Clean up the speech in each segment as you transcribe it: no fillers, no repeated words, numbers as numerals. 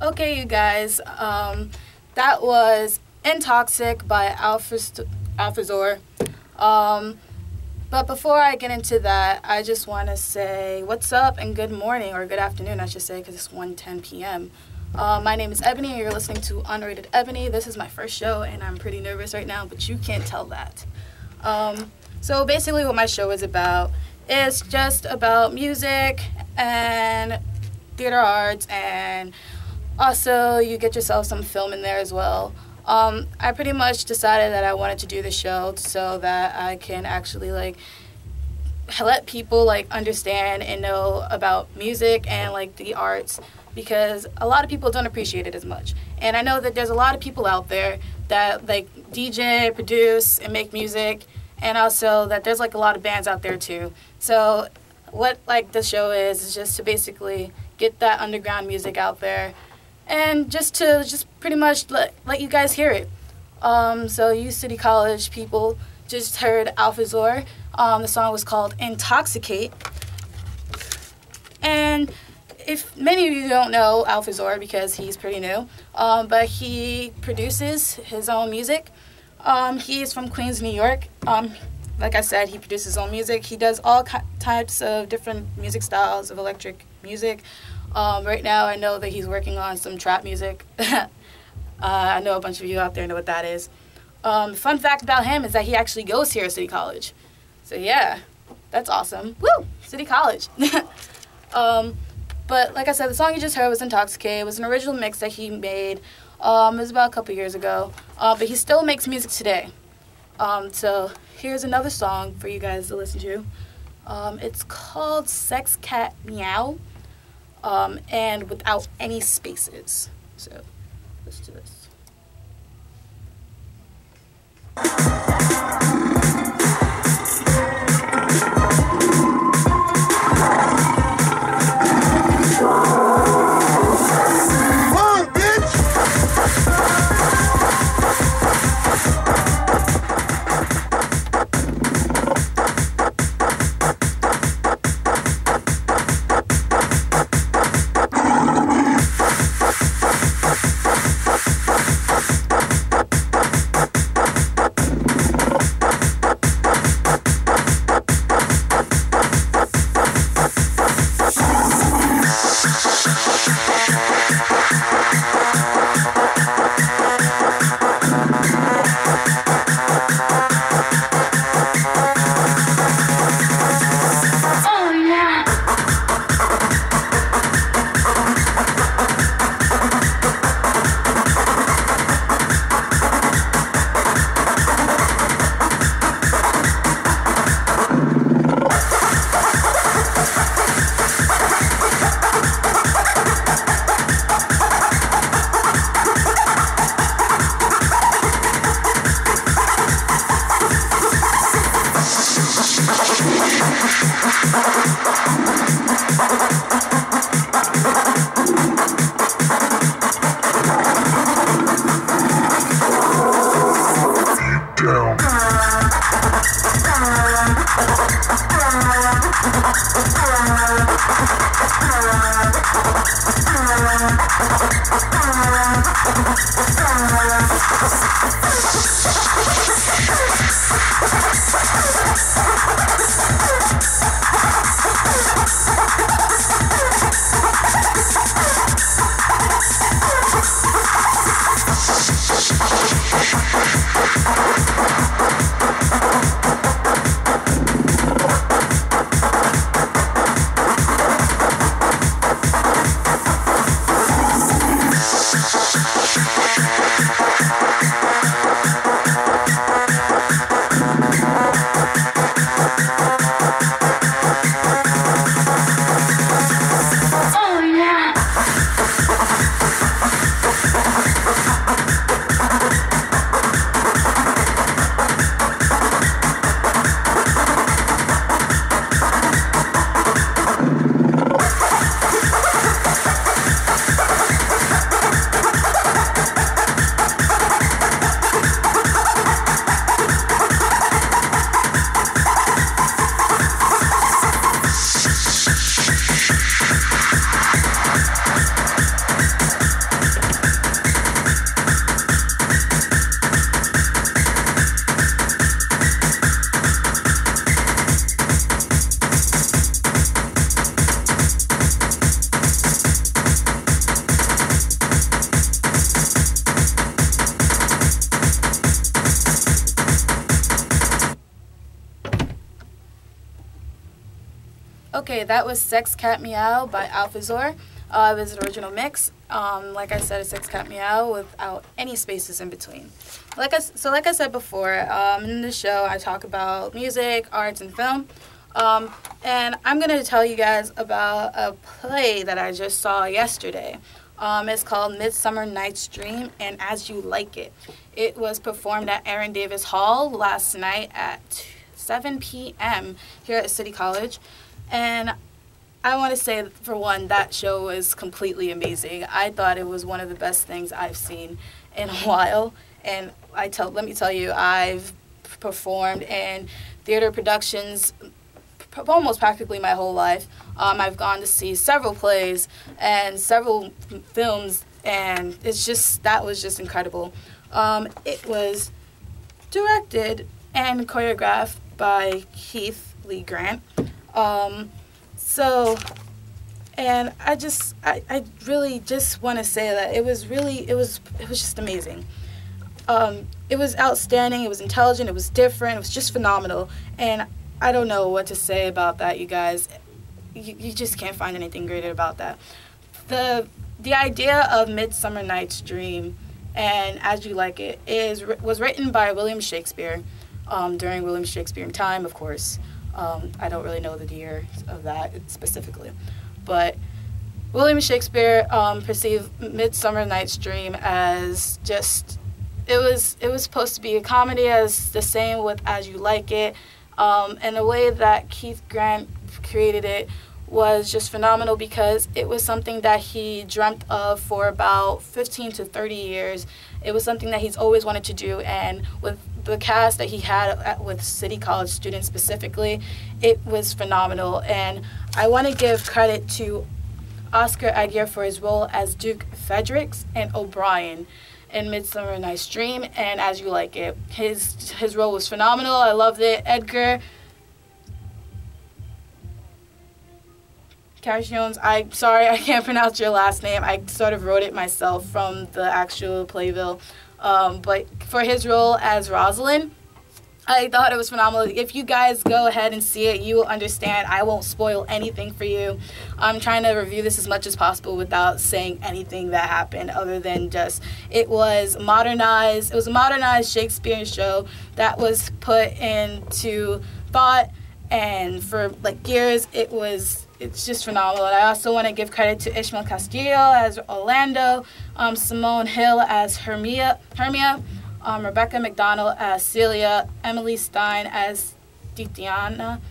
Okay, you guys, that was Intoxic by Alfazor. But before I get into that, I just want to say what's up and good morning, or good afternoon, I should say, because it's 1:10 p.m. My name is Ebony, and you're listening to Unrated Ebony. This is my first show, and I'm pretty nervous right now, but you can't tell that. So basically what my show is about is just about music and theater arts, and also you get yourself some film in there as well. I pretty much decided that I wanted to do the show so that I can actually let people understand and know about music and the arts, because a lot of people don't appreciate it as much. And I know that there's a lot of people out there that DJ, produce, and make music, and also that there's a lot of bands out there too. So what the show is just to basically get that underground music out there, and just pretty much let you guys hear it. So you City College people just heard Alfazor. The song was called Intoxicate. And if many of you don't know Alfazor because he's pretty new, but he produces his own music. He is from Queens, New York. Like I said, he produces his own music. He does all types of different music styles of electric music. Right now, I know that he's working on some trap music. I know a bunch of you out there know what that is. Fun fact about him is that he actually goes here at City College. So yeah, that's awesome. Woo! City College. But like I said, the song you just heard was Intoxicate. It was an original mix that he made. It was about a couple years ago. But he still makes music today. So here's another song for you guys to listen to. It's called Sex Cat Meow. And without any spaces. So let's do this. Okay, that was Sex Cat Meow by Alphazor. It was an original mix. Like I said, it's Sex Cat Meow without any spaces in between. Like I said before, in the show I talk about music, arts, and film. And I'm going to tell you guys about a play that I just saw yesterday. It's called Midsummer Night's Dream and As You Like It. It was performed at Aaron Davis Hall last night at 7 p.m. here at City College. And I want to say, for one, that show was completely amazing. I thought it was one of the best things I've seen in a while. And let me tell you, I've performed in theater productions almost practically my whole life. I've gone to see several plays and several films, and that was just incredible. It was directed and choreographed by Keith Lee Grant. And I really just want to say that it was just amazing. It was outstanding, it was intelligent, it was different, it was just phenomenal. And I don't know what to say about that, you guys. You just can't find anything greater about that. The idea of Midsummer Night's Dream and As You Like It was written by William Shakespeare during William Shakespeare time, of course. I don't really know the year of that specifically. But William Shakespeare perceived Midsummer Night's Dream as just, it was supposed to be a comedy, as the same with As You Like It. And the way that Keith Grant created it was just phenomenal, because it was something that he dreamt of for about 15 to 30 years. It was something that he's always wanted to do, and with the cast that he had with City College students specifically, it was phenomenal. And I want to give credit to Oscar Aguirre for his role as Duke Fredericks and O'Brien in Midsummer Night's Dream and As You Like It. His role was phenomenal. I loved it. Edgar Cash Jones, I'm sorry, I can't pronounce your last name. I sort of wrote it myself from the actual playbill. But for his role as Rosalind, I thought it was phenomenal. If you guys go ahead and see it, you will understand. I won't spoil anything for you. I'm trying to review this as much as possible without saying anything that happened, other than just it was modernized. It was a modernized Shakespeare show that was put into thought, and for like years it's just phenomenal. And I also want to give credit to Ishmael Castillo as Orlando, Simone Hill as Hermia, Rebecca McDonald as Celia, Emily Stein as Titiana,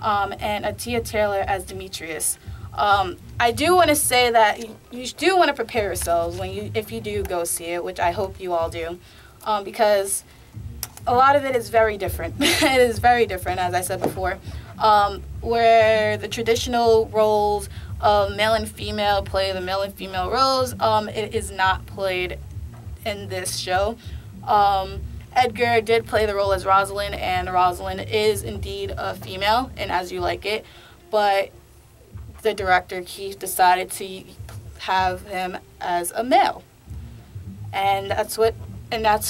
and Atia Taylor as Demetrius. I do want to say that you do want to prepare yourselves if you do go see it, which I hope you all do, because a lot of it is very different. It is very different, as I said before, where the traditional roles of male and female play the male and female roles. It is not played in this show. Edgar did play the role as Rosalind, and Rosalind is indeed a female, and As You Like It, but the director, Keith, decided to have him as a male. And that's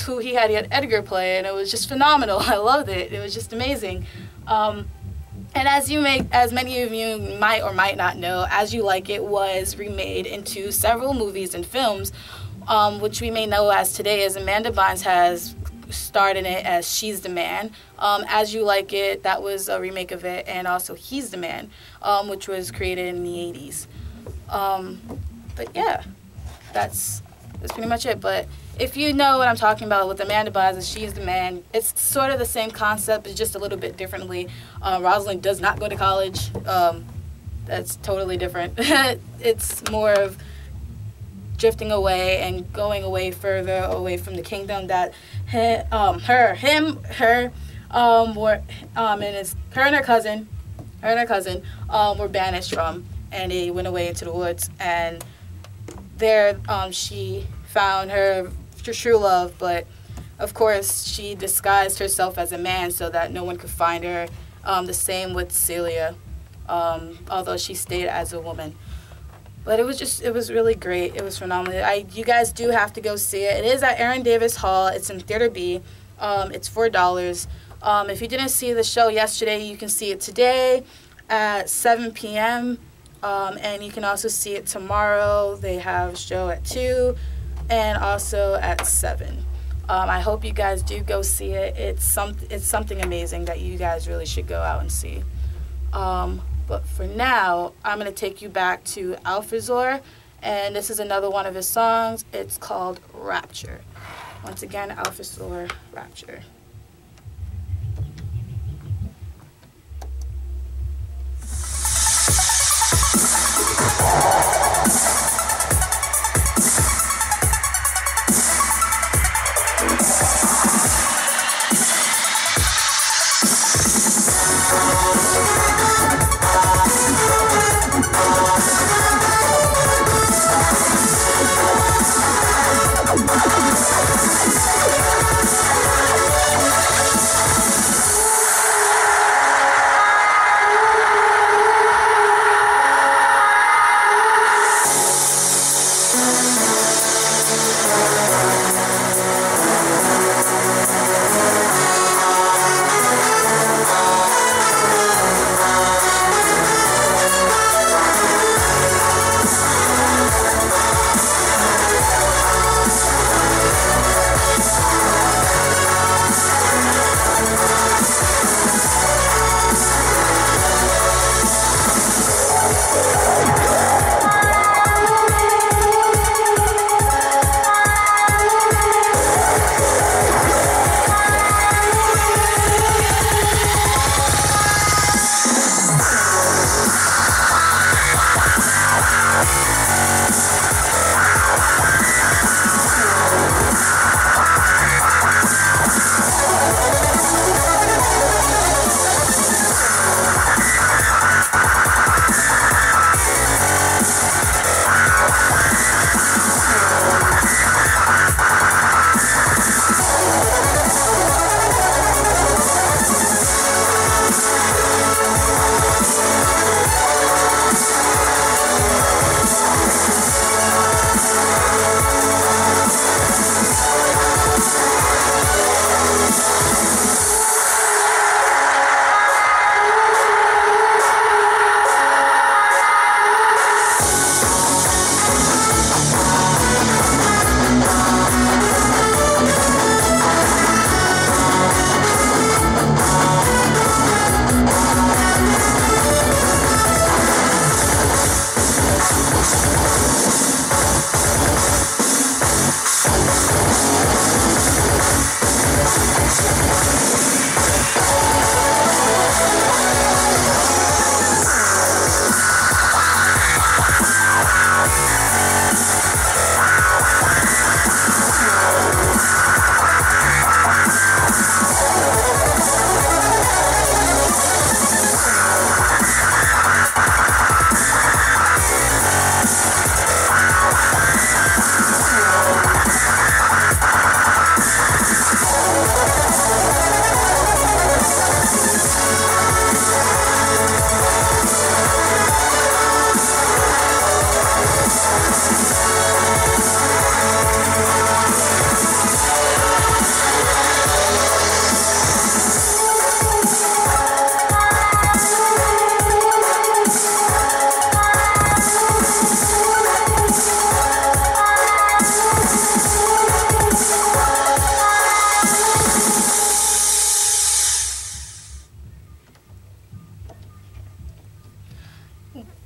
who he had Edgar play, and it was just phenomenal. I loved it. It was just amazing. And as many of you might or might not know, As You Like It was remade into several movies and films, which we may know as today as Amanda Bynes has starred in it as She's the Man. As You Like It, that was a remake of it, and also He's the Man, which was created in the 80s. But yeah, that's pretty much it. But if you know what I'm talking about with Amanda Bynes as She's the Man, it's sort of the same concept, but just a little bit differently. Rosalind does not go to college. That's totally different. It's more of drifting away and going away further away from the kingdom that her and her cousin were banished from, and they went away into the woods, and there she found her true love, but of course she disguised herself as a man so that no one could find her. The same with Celia, although she stayed as a woman. But it was really great. It was phenomenal. You guys do have to go see it. It is at Aaron Davis Hall. It's in Theater B. It's $4. If you didn't see the show yesterday, you can see it today at 7 p.m. And you can also see it tomorrow. They have a show at 2 and also at 7. I hope you guys do go see it. It's something amazing that you guys really should go out and see. But for now, I'm going to take you back to Alfazor, and this is another one of his songs. It's called Rapture. Once again, Alfazor, Rapture.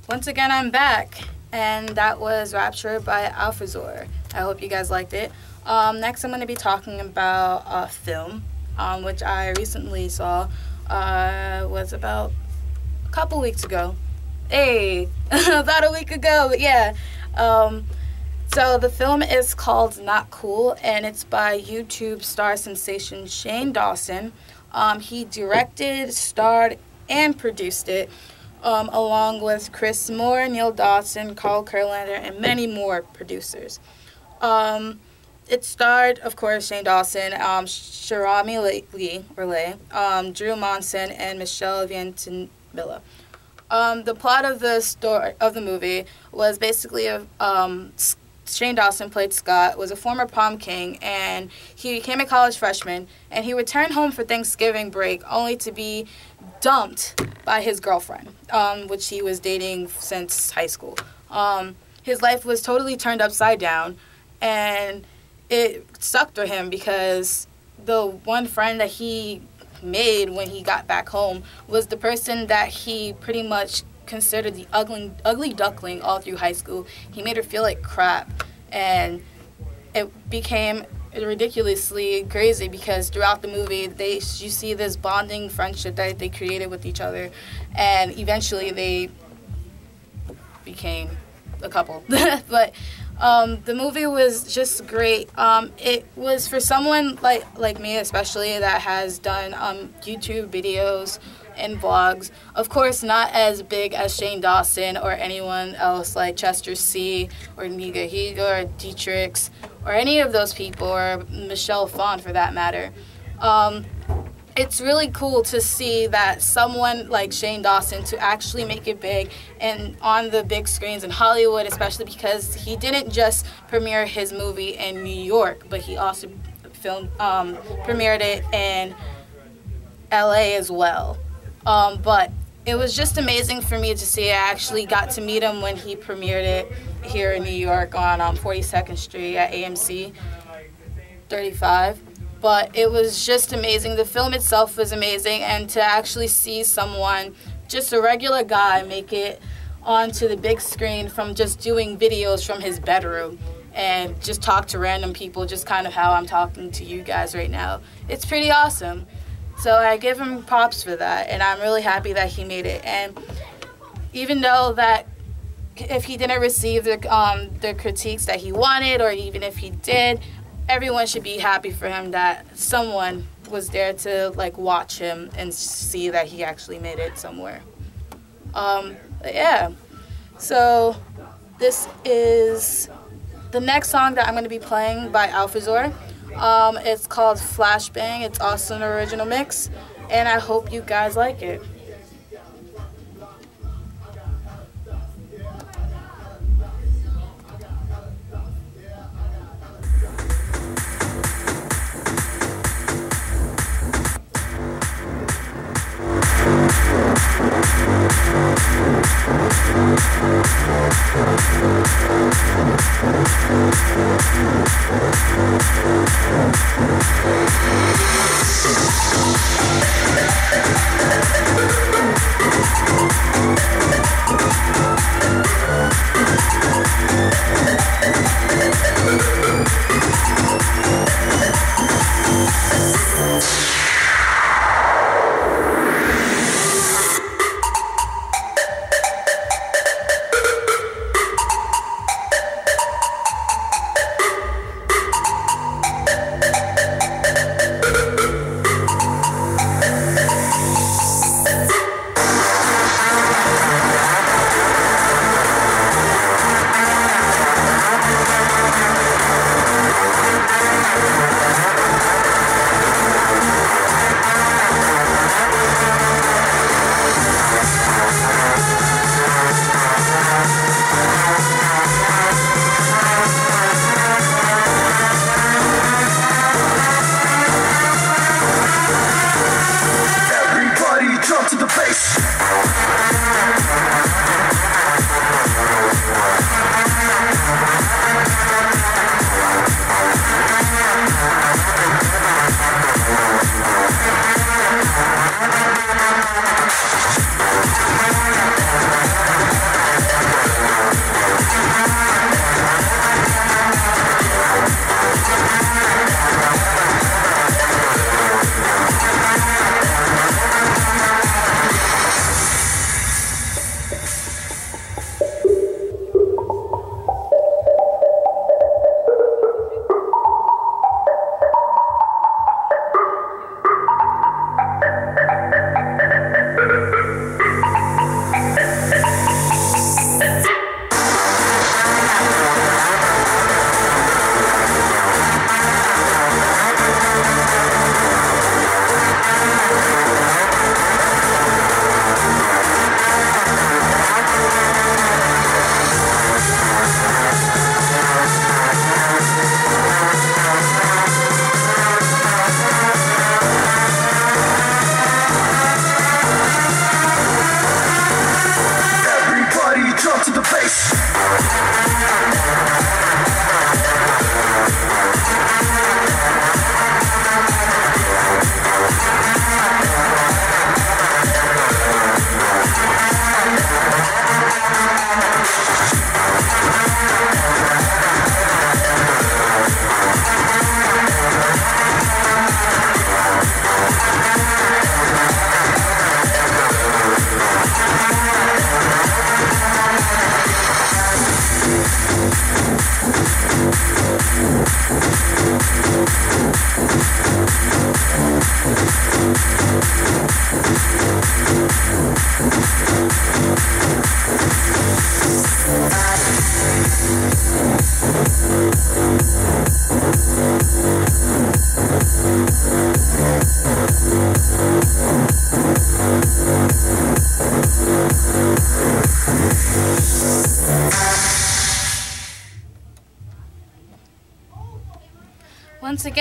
Once again, I'm back, and that was Rapture by Alfazor. I hope you guys liked it. Next, I'm going to be talking about a film, which I recently saw, was about a couple weeks ago. Hey, about a week ago, but yeah. So the film is called Not Cool, and it's by YouTube star sensation Shane Dawson. He directed, starred, and produced it, along with Chris Moore, Neil Dawson, Carl Kurlander, and many more producers. It starred, of course, Shane Dawson, Shirami Lee, Drew Monson, and Michelle Ventimiglia. The plot of the movie was basically Shane Dawson played Scott, was a former prom king, and he became a college freshman, and he returned home for Thanksgiving break only to be dumped by his girlfriend, which he was dating since high school. His life was totally turned upside down, and it sucked for him because the one friend that he made when he got back home was the person that he pretty much considered the ugly duckling all through high school. He made her feel like crap, and it became ridiculously crazy because throughout the movie you see this bonding friendship that they created with each other, and eventually they became a couple. But the movie was just great. It was for someone like me especially that has done YouTube videos and vlogs. Of course, not as big as Shane Dawson or anyone else like Chester C. or Nigahiga or Dietrich or any of those people, or Michelle Phan for that matter. It's really cool to see that someone like Shane Dawson to actually make it big and on the big screens in Hollywood, especially because he didn't just premiere his movie in New York, but he also premiered it in LA as well. But it was just amazing for me to see. I actually got to meet him when he premiered it here in New York on 42nd Street at AMC 35. But it was just amazing. The film itself was amazing, and to actually see someone, just a regular guy, make it onto the big screen from just doing videos from his bedroom and just talk to random people, just kind of how I'm talking to you guys right now. It's pretty awesome. So I give him props for that, and I'm really happy that he made it. And even though that if he didn't receive the critiques that he wanted, or even if he did, everyone should be happy for him that someone was there to watch him and see that he actually made it somewhere. But yeah, so this is the next song that I'm going to be playing by Alfazor. It's called Flashbang. It's also an original mix, and I hope you guys like it.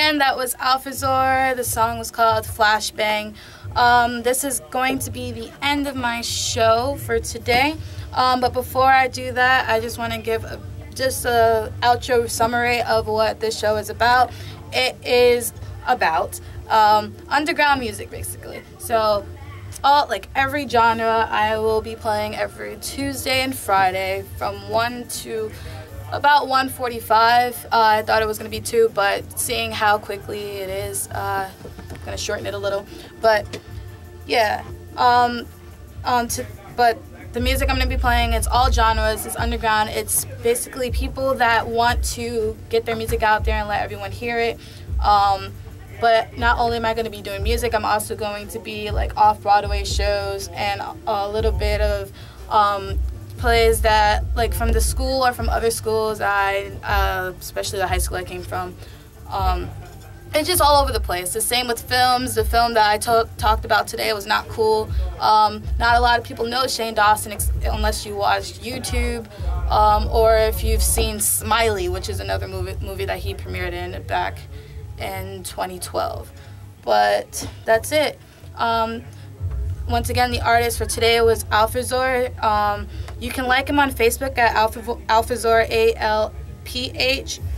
again, that was Alfazor. The song was called Flashbang. This is going to be the end of my show for today. But before I do that, I just want to give just a outro summary of what this show is about. It is about underground music, basically. So every genre I will be playing every Tuesday and Friday from 1 to about 1:45. I thought it was going to be 2, but seeing how quickly it is, I'm going to shorten it a little. But yeah, but the music I'm going to be playing, it's all genres, it's underground, it's basically people that want to get their music out there and let everyone hear it. But not only am I going to be doing music, I'm also going to be like off-Broadway shows and a little bit of plays that like from the school or from other schools, especially the high school I came from. It's just all over the place. The same with films. The film that I talked about today was Not Cool. Not a lot of people know Shane Dawson unless you watched YouTube, or if you've seen Smiley, which is another movie that he premiered in back in 2012. But that's it. Once again, the artist for today was Alfazor. You can like him on Facebook at Alfazor,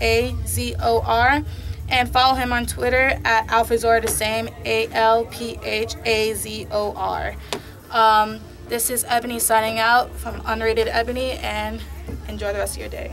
ALPHAZOR, and follow him on Twitter at Alfazor, the same, ALPHAZOR. This is Ebony signing out from Unrated Ebony, and enjoy the rest of your day.